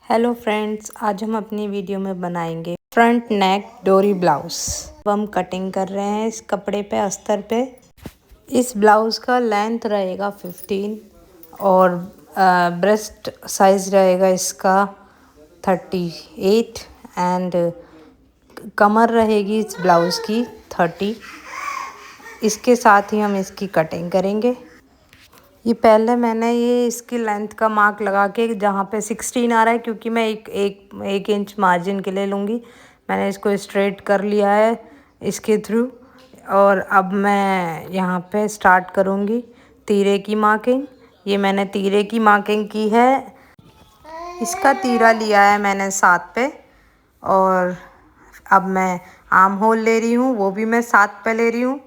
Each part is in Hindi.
हेलो फ्रेंड्स, आज हम अपनी वीडियो में बनाएंगे फ्रंट नेक डोरी ब्लाउज। अब हम कटिंग कर रहे हैं इस कपड़े पे, अस्तर पे। इस ब्लाउज का लेंथ रहेगा 15 और ब्रेस्ट साइज रहेगा इसका 38 एंड कमर रहेगी इस ब्लाउज की 30। इसके साथ ही हम इसकी कटिंग करेंगे। ये पहले मैंने ये इसकी लेंथ का मार्क लगा के जहाँ पे 16 आ रहा है, क्योंकि मैं एक इंच मार्जिन के लिए लूँगी। मैंने इसको स्ट्रेट कर लिया है इसके थ्रू। और अब मैं यहाँ पे स्टार्ट करूँगी तीरे की मार्किंग। ये मैंने तीरे की मार्किंग की है। इसका तीरा लिया है मैंने 7 पे। और अब मैं आर्म होल ले रही हूँ, वो भी मैं 7 पे ले रही हूँ।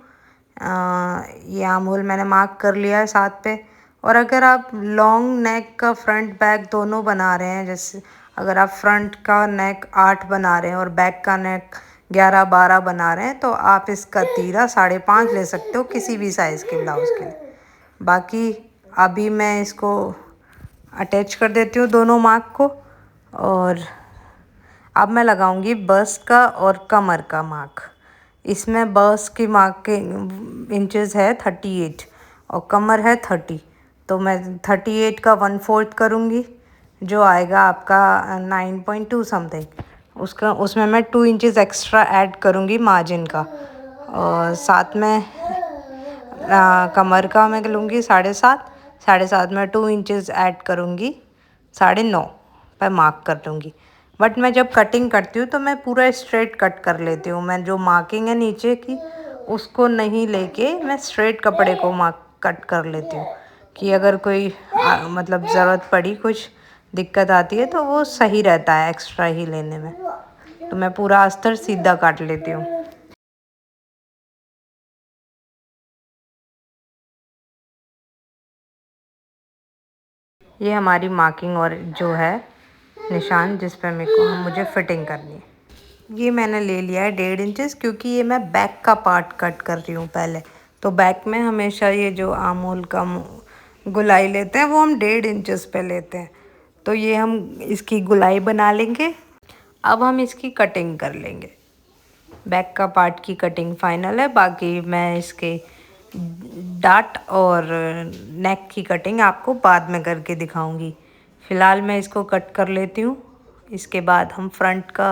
ये आर्म होल मैंने मार्क कर लिया है 7 पे। और अगर आप लॉन्ग नेक का फ्रंट बैक दोनों बना रहे हैं, जैसे अगर आप फ्रंट का नेक 8 बना रहे हैं और बैक का नेक 11-12 बना रहे हैं, तो आप इसका तीरा 5.5 ले सकते हो किसी भी साइज़ के ब्लाउज़ के लिए। बाकी अभी मैं इसको अटैच कर देती हूँ दोनों मार्क को। और अब मैं लगाऊंगी बस्ट का और कमर का मार्क। इसमें बस्ट की मार्क के इंचेस है 38 और कमर है 30। तो मैं 38 का 1/4 करूँगी, जो आएगा आपका 9.2 समथिंग। उसमें मैं 2 इंचेस एक्स्ट्रा ऐड करूँगी मार्जिन का। और साथ में कमर का मैं लूँगी 7.5। 7.5 में 2 इंचेस ऐड करूँगी, 9.5 पर मार्क कर लूँगी। बट मैं जब कटिंग करती हूँ तो मैं पूरा स्ट्रेट कट कर लेती हूँ। मैं जो मार्किंग है नीचे की उसको नहीं लेके मैं स्ट्रेट कपड़े को मार्क कट कर लेती हूँ, कि अगर कोई मतलब ज़रूरत पड़ी, कुछ दिक्कत आती है तो वो सही रहता है एक्स्ट्रा ही लेने में। तो मैं पूरा अस्तर सीधा काट लेती हूँ। ये हमारी मार्किंग और जो है निशान जिस पे मुझे फिटिंग करनी है, ये मैंने ले लिया है 1.5 इंचेस, क्योंकि ये मैं बैक का पार्ट कट कर रही हूँ पहले। तो बैक में हमेशा ये जो आर्म होल का गुलाई लेते हैं वो हम 1.5 इंचेस पे लेते हैं। तो ये हम इसकी गुलाई बना लेंगे। अब हम इसकी कटिंग कर लेंगे। बैक का पार्ट की कटिंग फाइनल है, बाकी मैं इसके डाट और नेक की कटिंग आपको बाद में करके दिखाऊंगी। फ़िलहाल मैं इसको कट कर लेती हूँ। इसके बाद हम फ्रंट का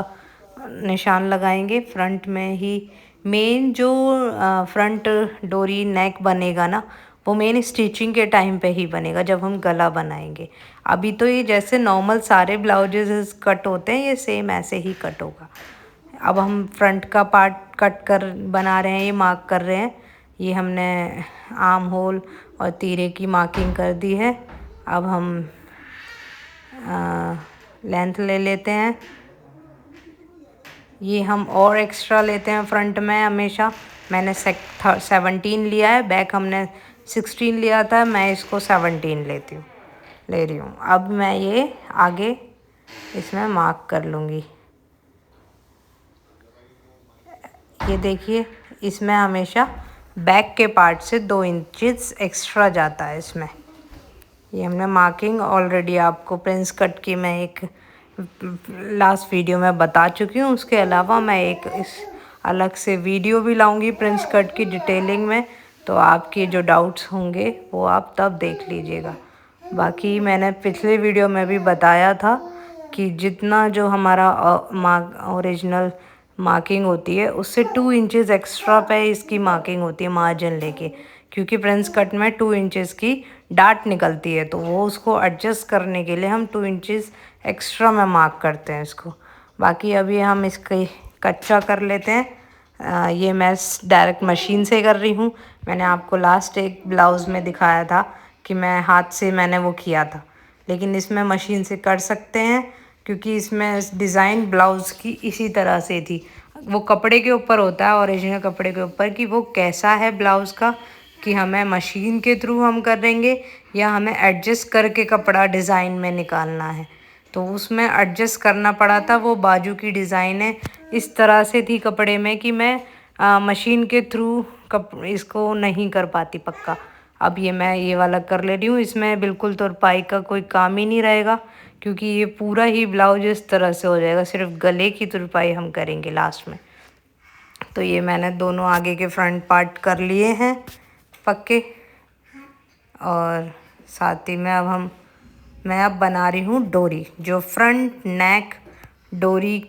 निशान लगाएंगे। फ्रंट में ही मेन जो फ्रंट डोरी नेक बनेगा ना, वो मेन स्टिचिंग के टाइम पे ही बनेगा जब हम गला बनाएंगे। अभी तो ये जैसे नॉर्मल सारे ब्लाउजेस कट होते हैं, ये सेम ऐसे ही कट होगा। अब हम फ्रंट का पार्ट कट कर बना रहे हैं, ये मार्क कर रहे हैं। ये हमने आर्म होल और तीरे की मार्किंग कर दी है। अब हम लेंथ ले लेते हैं। ये हम और एक्स्ट्रा लेते हैं फ्रंट में हमेशा। मैंने 17 लिया है, बैक हमने 16 लिया था, मैं इसको 17 ले रही हूँ। अब मैं ये आगे इसमें मार्क कर लूँगी। ये देखिए, इसमें हमेशा बैक के पार्ट से 2 इंचेस एक्स्ट्रा जाता है इसमें। ये हमने मार्किंग ऑलरेडी आपको प्रिंस कट की मैं एक लास्ट वीडियो में बता चुकी हूँ। उसके अलावा मैं एक इस अलग से वीडियो भी लाऊंगी प्रिंस कट की डिटेलिंग में, तो आपके जो डाउट्स होंगे वो आप तब देख लीजिएगा। बाकी मैंने पिछले वीडियो में भी बताया था कि जितना जो हमारा ओरिजिनल मार्किंग होती है उससे 2 इंचेस एक्स्ट्रा पे इसकी मार्किंग होती है मार्जिन लेके, क्योंकि प्रिंस कट में 2 इंचेस की डाट निकलती है। तो वो उसको एडजस्ट करने के लिए हम 2 इंचेस एक्स्ट्रा में मार्क करते हैं इसको। बाकी अभी हम इसके कच्चा कर लेते हैं। ये मैं डायरेक्ट मशीन से कर रही हूँ। मैंने आपको लास्ट एक ब्लाउज़ में दिखाया था कि मैं हाथ से मैंने वो किया था, लेकिन इसमें मशीन से कर सकते हैं, क्योंकि इसमें डिज़ाइन ब्लाउज़ की इसी तरह से थी। वो कपड़े के ऊपर होता है, ओरिजिनल कपड़े के ऊपर, कि वो कैसा है ब्लाउज़ का, कि हमें मशीन के थ्रू हम करेंगे या हमें एडजस्ट करके कपड़ा डिज़ाइन में निकालना है। तो उसमें एडजस्ट करना पड़ा था। वो बाजू की डिज़ाइन है इस तरह से थी कपड़े में कि मैं मशीन के थ्रू इसको नहीं कर पाती पक्का। अब ये मैं ये वाला कर ले रही हूँ। इसमें बिल्कुल तुरपाई का कोई काम ही नहीं रहेगा, क्योंकि ये पूरा ही ब्लाउज इस तरह से हो जाएगा, सिर्फ गले की तुरपाई हम करेंगे लास्ट में। तो ये मैंने दोनों आगे के फ्रंट पार्ट कर लिए हैं पक्के, और साथ ही में मैं अब बना रही हूँ डोरी, जो फ्रंट नेक डोरी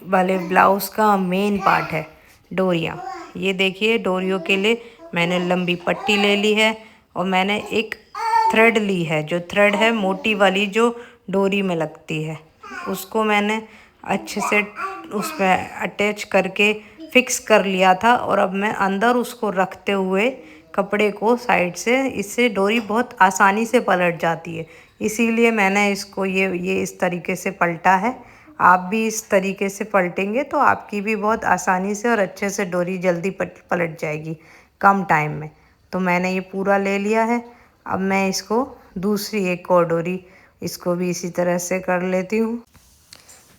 वाले ब्लाउज़ का मेन पार्ट है, डोरियाँ। ये देखिए, डोरियों के लिए मैंने लंबी पट्टी ले ली है और मैंने एक थ्रेड ली है, जो थ्रेड है मोटी वाली जो डोरी में लगती है, उसको मैंने अच्छे से उस पर अटैच करके फिक्स कर लिया था। और अब मैं अंदर उसको रखते हुए कपड़े को साइड से, इससे डोरी बहुत आसानी से पलट जाती है, इसीलिए मैंने इसको ये इस तरीके से पलटा है। आप भी इस तरीके से पलटेंगे तो आपकी भी बहुत आसानी से और अच्छे से डोरी जल्दी पलट जाएगी कम टाइम में। तो मैंने ये पूरा ले लिया है। अब मैं इसको दूसरी एक और डोरी, इसको भी इसी तरह से कर लेती हूँ।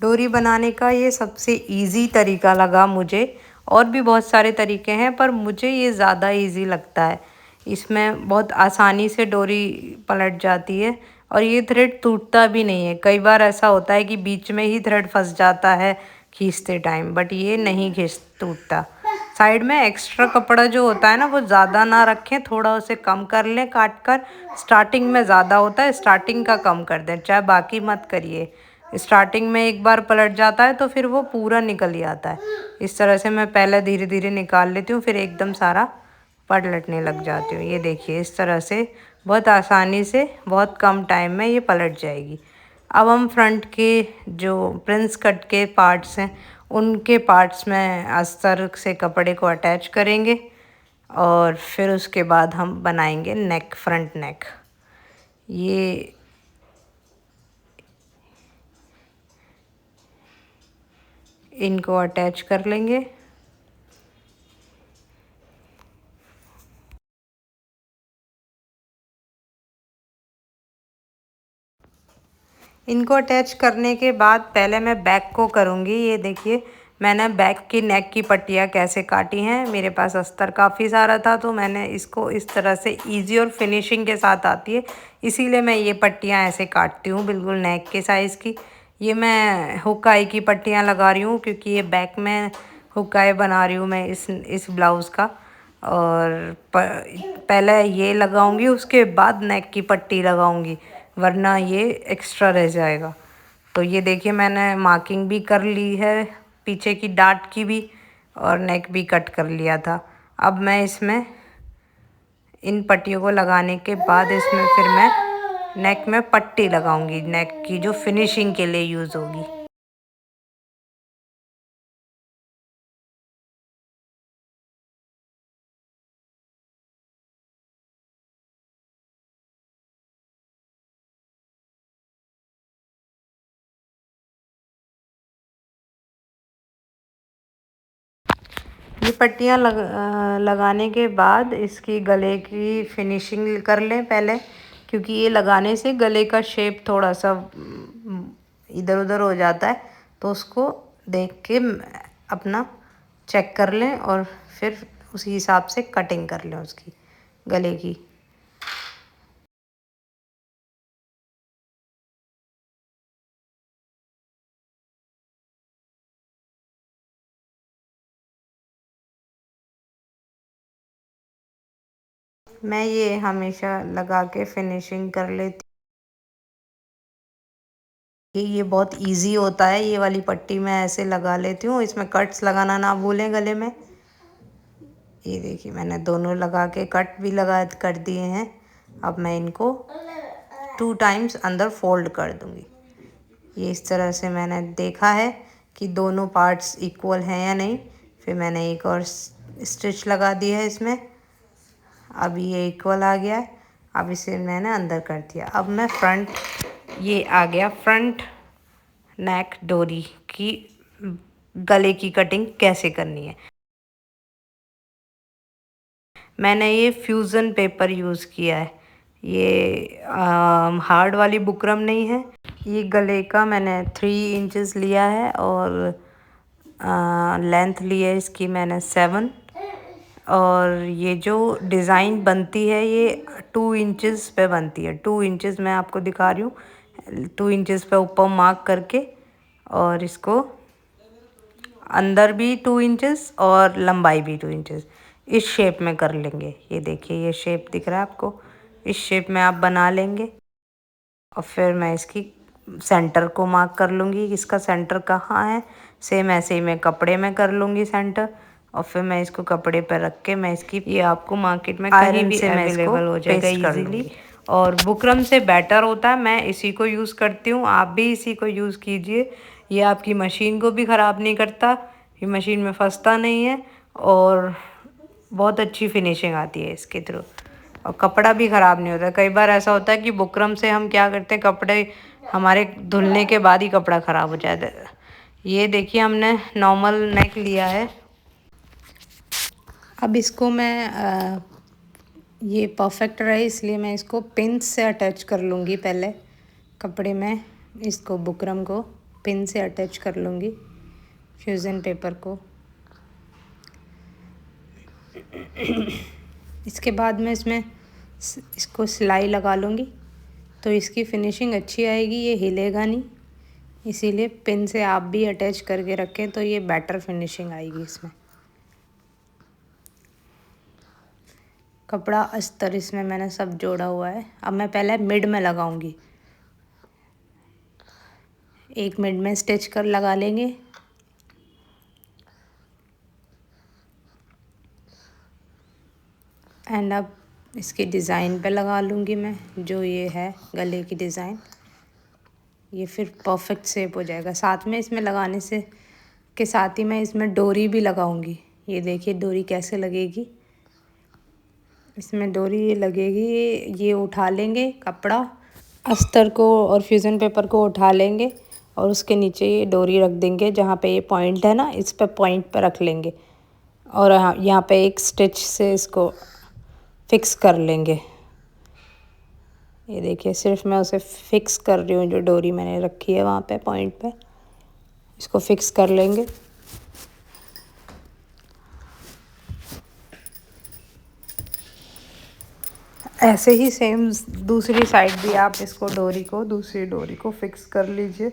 डोरी बनाने का ये सबसे इजी तरीका लगा मुझे, और भी बहुत सारे तरीके हैं पर मुझे ये ज़्यादा इजी लगता है। इसमें बहुत आसानी से डोरी पलट जाती है और ये थ्रेड टूटता भी नहीं है। कई बार ऐसा होता है कि बीच में ही थ्रेड फंस जाता है खींचते टाइम, बट ये नहीं टूटता। साइड में एक्स्ट्रा कपड़ा जो होता है ना, वो ज़्यादा ना रखें, थोड़ा उसे कम कर लें काट कर। स्टार्टिंग में ज़्यादा होता है, स्टार्टिंग का कम कर दें, चाहे बाकी मत करिए। स्टार्टिंग में एक बार पलट जाता है तो फिर वो पूरा निकल ही आता है। इस तरह से मैं पहले धीरे धीरे निकाल लेती हूँ, फिर एकदम सारा पलटने लग जाती हूँ। ये देखिए, इस तरह से बहुत आसानी से बहुत कम टाइम में ये पलट जाएगी। अब हम फ्रंट के जो प्रिंस कट के पार्ट्स हैं, उनके पार्ट्स में अस्तर से कपड़े को अटैच करेंगे और फिर उसके बाद हम बनाएंगे नेक, फ्रंट नेक। ये इनको अटैच कर लेंगे। इनको अटैच करने के बाद पहले मैं बैक को करूँगी। ये देखिए, मैंने बैक की नेक की पट्टियाँ कैसे काटी हैं। मेरे पास अस्तर काफ़ी सारा था तो मैंने इसको इस तरह से इजी और फिनिशिंग के साथ आती है, इसीलिए मैं ये पट्टियाँ ऐसे काटती हूँ, बिल्कुल नेक के साइज़ की। ये मैं हुकाई की पट्टियाँ लगा रही हूँ क्योंकि ये बैक में हुकाई बना रही हूँ मैं इस ब्लाउज़ का। और पहले ये लगाऊंगी, उसके बाद नेक की पट्टी लगाऊंगी, वरना ये एक्स्ट्रा रह जाएगा। तो ये देखिए, मैंने मार्किंग भी कर ली है पीछे की डाट की भी, और नेक भी कट कर लिया था। अब मैं इसमें इन पट्टियों को लगाने के बाद इसमें फिर मैं नेक में पट्टी लगाऊंगी, नेक की जो फिनिशिंग के लिए यूज़ होगी। ये पट्टियाँ लगाने के बाद इसकी गले की फिनिशिंग कर लें पहले, क्योंकि ये लगाने से गले का शेप थोड़ा सा इधर उधर हो जाता है, तो उसको देख के अपना चेक कर लें और फिर उसी हिसाब से कटिंग कर लें उसकी गले की। मैं ये हमेशा लगा के फिनिशिंग कर लेती। ये बहुत इजी होता है, ये वाली पट्टी मैं ऐसे लगा लेती हूँ, इसमें कट्स लगाना ना भूलें गले में। ये देखिए, मैंने दोनों लगा के कट भी लगा कर दिए हैं। अब मैं इनको 2 टाइम्स अंदर फोल्ड कर दूँगी। ये इस तरह से मैंने देखा है कि दोनों पार्ट्स इक्वल हैं या नहीं, फिर मैंने एक और स्टिच लगा दी है इसमें। अब ये इक्वल आ गया है, अब इसे मैंने अंदर कर दिया। अब मैं फ्रंट, ये आ गया फ्रंट नेक डोरी की गले की कटिंग कैसे करनी है। मैंने ये फ्यूज़न पेपर यूज़ किया है, ये हार्ड वाली बुकरम नहीं है। ये गले का मैंने 3 इंचेस लिया है और लेंथ ली है इसकी मैंने 7। और ये जो डिज़ाइन बनती है ये 2 इंचेस पे बनती है। 2 इंचेस मैं आपको दिखा रही हूँ, 2 इंचेस पे ऊपर मार्क करके, और इसको अंदर भी 2 इंचेस और लंबाई भी 2 इंचेस इस शेप में कर लेंगे। ये देखिए ये शेप दिख रहा है आपको, इस शेप में आप बना लेंगे। और फिर मैं इसकी सेंटर को मार्क कर लूँगी, इसका सेंटर कहाँ है। सेम ऐसे ही मैं कपड़े में कर लूँगी सेंटर, और फिर मैं इसको कपड़े पर रख के मैं इसकी, ये आपको मार्केट में कहीं भी अवेलेबल हो जाएगा इजीली, और बुकरम से बेटर होता है। मैं इसी को यूज़ करती हूँ, आप भी इसी को यूज़ कीजिए। ये आपकी मशीन को भी ख़राब नहीं करता, ये मशीन में फंसता नहीं है, और बहुत अच्छी फिनिशिंग आती है इसके थ्रू, और कपड़ा भी ख़राब नहीं होता। कई बार ऐसा होता है कि बुकरम से हम क्या करते हैं, कपड़े हमारे धुलने के बाद ही कपड़ा ख़राब हो जाता है। ये देखिए हमने नॉर्मल नेक लिया है। अब इसको मैं ये परफेक्ट रहे इसलिए मैं इसको पिन से अटैच कर लूँगी। पहले कपड़े में इसको बुकरम को पिन से अटैच कर लूँगी, फ्यूज़न पेपर को। इसके बाद मैं इसमें इसको सिलाई लगा लूँगी, तो इसकी फिनिशिंग अच्छी आएगी, ये हिलेगा नहीं। इसीलिए पिन से आप भी अटैच करके रखें तो ये बेटर फिनिशिंग आएगी इसमें। कपड़ा अस्तर इसमें मैंने सब जोड़ा हुआ है। अब मैं पहले मिड में लगाऊंगी, एक मिड में स्टिच कर लगा लेंगे। एंड अब इसकी डिज़ाइन पे लगा लूँगी मैं, जो ये है गले की डिज़ाइन, ये फिर परफेक्ट शेप हो जाएगा। साथ में इसमें लगाने से के साथ ही मैं इसमें डोरी भी लगाऊंगी। ये देखिए डोरी कैसे लगेगी, इसमें डोरी ये लगेगी। ये उठा लेंगे कपड़ा, अस्तर को और फ्यूज़न पेपर को उठा लेंगे, और उसके नीचे ये डोरी रख देंगे। जहाँ पे ये पॉइंट है ना, इस पे पॉइंट पर रख लेंगे, और यहाँ पे एक स्टिच से इसको फिक्स कर लेंगे। ये देखिए सिर्फ मैं उसे फिक्स कर रही हूँ, जो डोरी मैंने रखी है वहाँ पे पॉइंट पे, इसको फिक्स कर लेंगे। ऐसे ही सेम दूसरी साइड भी आप इसको दूसरी डोरी को फिक्स कर लीजिए।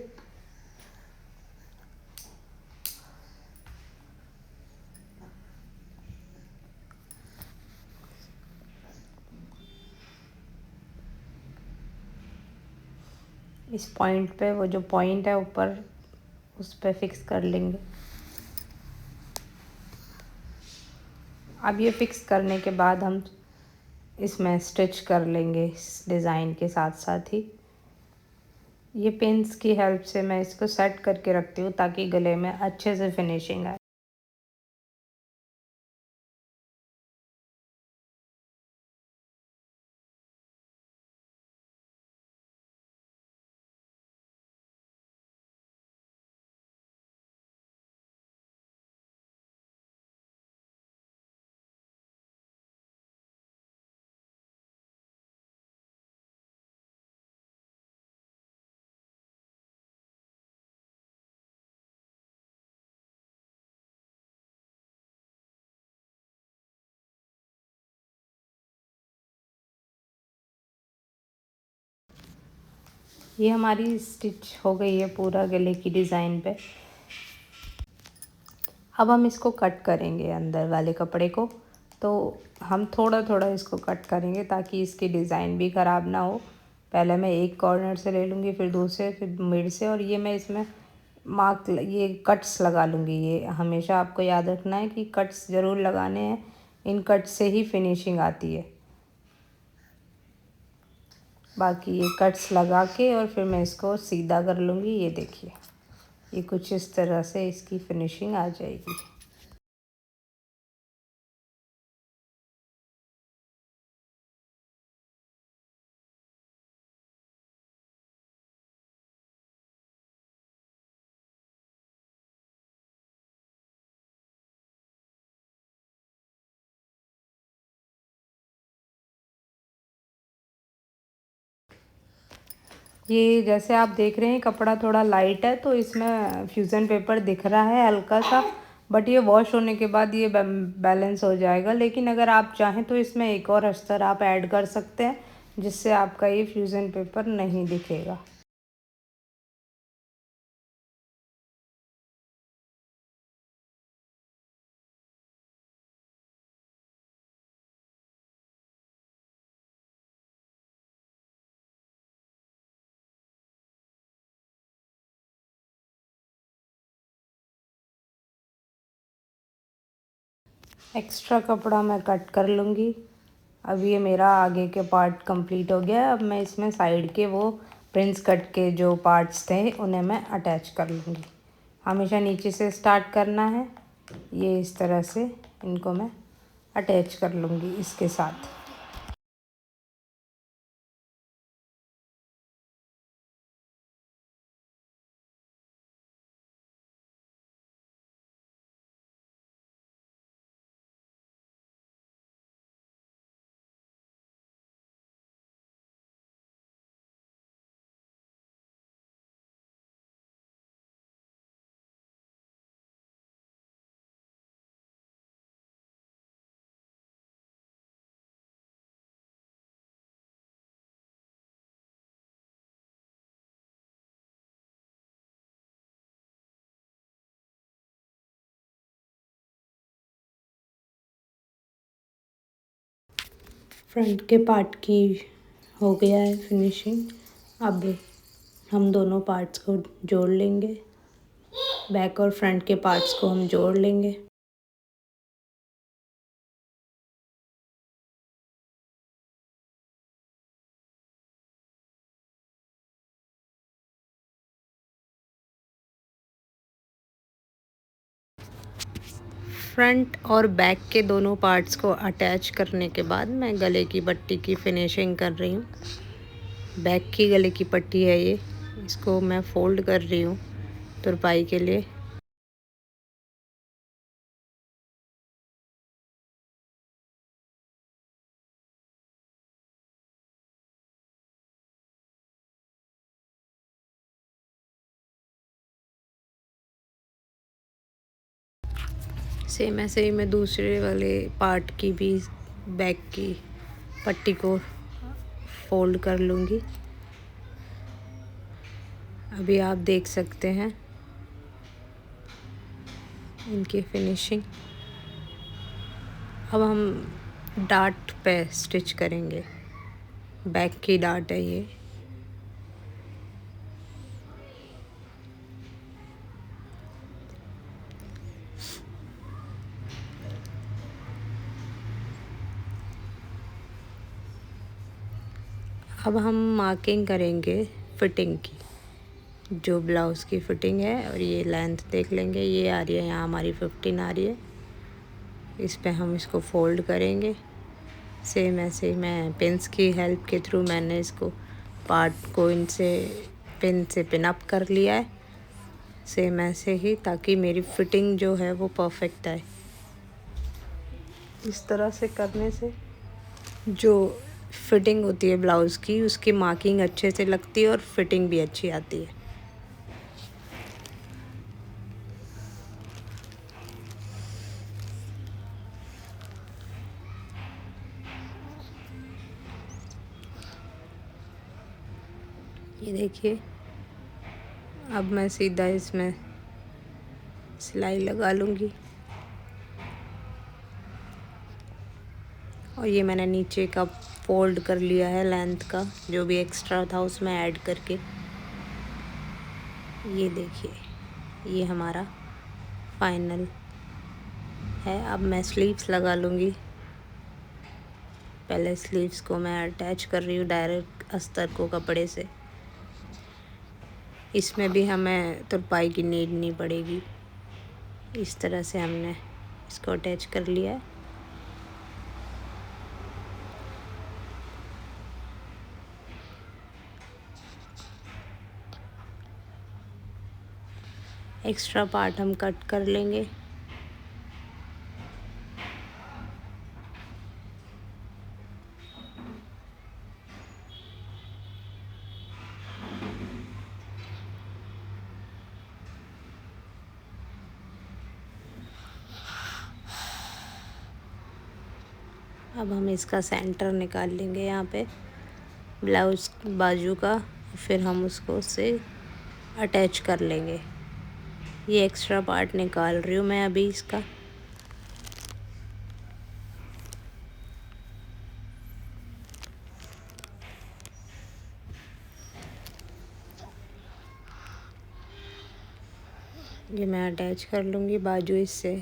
इस पॉइंट पे, वो जो पॉइंट है ऊपर, उस पे फिक्स कर लेंगे। अब ये फिक्स करने के बाद हम इसमें स्टिच कर लेंगे इस डिज़ाइन के साथ साथ ही। ये पिन्स की हेल्प से मैं इसको सेट करके रखती हूँ ताकि गले में अच्छे से फिनिशिंग आए। ये हमारी स्टिच हो गई है पूरा गले की डिज़ाइन पे। अब हम इसको कट करेंगे अंदर वाले कपड़े को, तो हम थोड़ा थोड़ा इसको कट करेंगे ताकि इसकी डिज़ाइन भी ख़राब ना हो। पहले मैं एक कॉर्नर से ले लूँगी, फिर दूसरे, फिर मिड से, और ये मैं इसमें ये कट्स लगा लूँगी। ये हमेशा आपको याद रखना है कि कट्स ज़रूर लगाने हैं, इन कट्स से ही फिनिशिंग आती है। बाकी ये कट्स लगा के और फिर मैं इसको सीधा कर लूँगी। ये देखिए ये कुछ इस तरह से इसकी फिनिशिंग आ जाएगी। ये जैसे आप देख रहे हैं कपड़ा थोड़ा लाइट है, तो इसमें फ्यूज़न पेपर दिख रहा है हल्का सा, बट ये वॉश होने के बाद ये बैलेंस हो जाएगा। लेकिन अगर आप चाहें तो इसमें एक और अस्तर आप ऐड कर सकते हैं, जिससे आपका ये फ्यूज़न पेपर नहीं दिखेगा। एक्स्ट्रा कपड़ा मैं कट कर लूँगी। अब ये मेरा आगे के पार्ट कंप्लीट हो गया है। अब मैं इसमें साइड के वो प्रिंस कट के जो पार्ट्स थे उन्हें मैं अटैच कर लूँगी। हमेशा नीचे से स्टार्ट करना है। ये इस तरह से इनको मैं अटैच कर लूँगी इसके साथ। फ्रंट के पार्ट की हो गया है फिनिशिंग। अब हम दोनों पार्ट्स को जोड़ लेंगे। बैक और फ्रंट के पार्ट्स को हम जोड़ लेंगे। फ्रंट और बैक के दोनों पार्ट्स को अटैच करने के बाद मैं गले की पट्टी की फिनिशिंग कर रही हूँ। बैक की गले की पट्टी है ये, इसको मैं फोल्ड कर रही हूँ तुरपाई के लिए। सेम ऐसे ही मैं दूसरे वाले पार्ट की भी बैक की पट्टी को फोल्ड कर लूँगी। अभी आप देख सकते हैं इनकी फिनिशिंग। अब हम डार्ट पे स्टिच करेंगे। बैक की डार्ट है ये। अब हम मार्किंग करेंगे फिटिंग की, जो ब्लाउज़ की फ़िटिंग है। और ये लेंथ देख लेंगे, ये आ रही है यहाँ हमारी 15 आ रही है। इस पे हम इसको फोल्ड करेंगे। सेम ऐसे ही मैं पिन्स की हेल्प के थ्रू मैंने इसको पार्ट को इनसे पिन से पिन अप कर लिया है। सेम ऐसे ही, ताकि मेरी फ़िटिंग जो है वो परफेक्ट आए। इस तरह से करने से जो फिटिंग होती है ब्लाउज़ की, उसकी मार्किंग अच्छे से लगती है और फिटिंग भी अच्छी आती है। ये देखिए, अब मैं सीधा इसमें सिलाई लगा लूँगी। और ये मैंने नीचे का फोल्ड कर लिया है, लेंथ का जो भी एक्स्ट्रा था उसमें ऐड करके। ये देखिए, ये हमारा फाइनल है। अब मैं स्लीव्स लगा लूँगी। पहले स्लीव्स को मैं अटैच कर रही हूँ डायरेक्ट अस्तर को कपड़े से। इसमें भी हमें तुरपाई की नीड नहीं पड़ेगी। इस तरह से हमने इसको अटैच कर लिया है। एक्स्ट्रा पार्ट हम कट कर लेंगे। अब हम इसका सेंटर निकाल लेंगे यहाँ पे ब्लाउज़ बाजू का। फिर हम उसको उससे अटैच कर लेंगे। ये एक्स्ट्रा पार्ट निकाल रही हूँ मैं अभी इसका। ये मैं अटैच कर लूँगी बाजू इससे।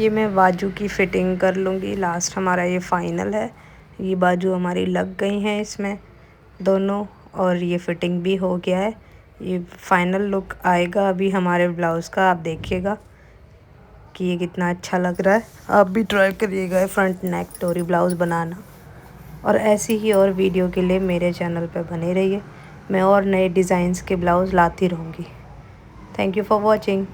ये मैं बाजू की फ़िटिंग कर लूँगी। लास्ट हमारा ये फ़ाइनल है। ये बाजू हमारी लग गई हैं इसमें दोनों, और ये फ़िटिंग भी हो गया है। ये फ़ाइनल लुक आएगा अभी हमारे ब्लाउज़ का। आप देखिएगा कि ये कितना अच्छा लग रहा है। आप भी ट्राई करिएगा फ्रंट नेक डोरी ब्लाउज़ बनाना। और ऐसी ही और वीडियो के लिए मेरे चैनल पर बने रहिए। मैं और नए डिज़ाइंस के ब्लाउज़ लाती रहूँगी। Thank you for watching.